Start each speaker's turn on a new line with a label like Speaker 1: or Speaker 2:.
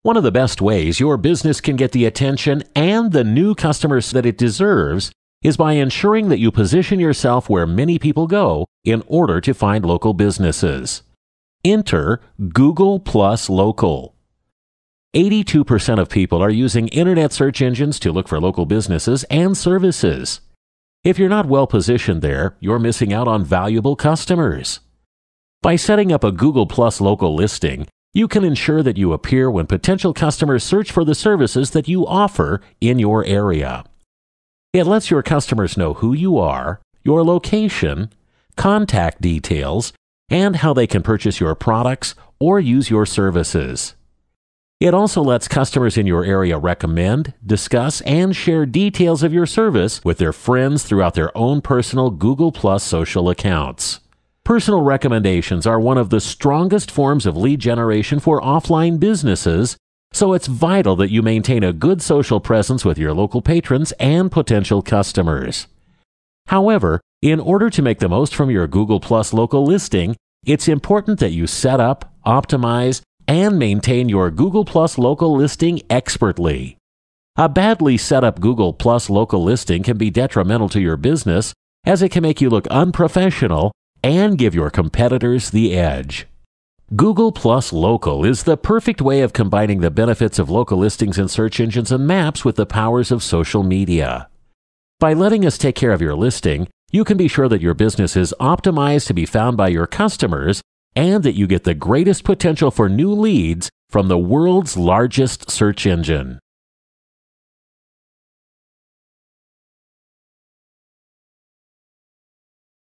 Speaker 1: One of the best ways your business can get the attention and the new customers that it deserves is by ensuring that you position yourself where many people go in order to find local businesses. Enter Google Plus Local. 82% of people are using internet search engines to look for local businesses and services. If you're not well positioned there, you're missing out on valuable customers. By setting up a Google Plus Local listing, you can ensure that you appear when potential customers search for the services that you offer in your area. It lets your customers know who you are, your location, contact details, and how they can purchase your products or use your services. It also lets customers in your area recommend, discuss, and share details of your service with their friends throughout their own personal Google Plus social accounts. Personal recommendations are one of the strongest forms of lead generation for offline businesses, so it's vital that you maintain a good social presence with your local patrons and potential customers. However, in order to make the most from your Google Plus Local listing, it's important that you set up, optimize, and maintain your Google Plus Local listing expertly. A badly set up Google Plus Local listing can be detrimental to your business, as it can make you look unprofessional and give your competitors the edge. Google Plus Local is the perfect way of combining the benefits of local listings in search engines and maps with the powers of social media. By letting us take care of your listing, you can be sure that your business is optimized to be found by your customers and that you get the greatest potential for new leads from the world's largest search engine.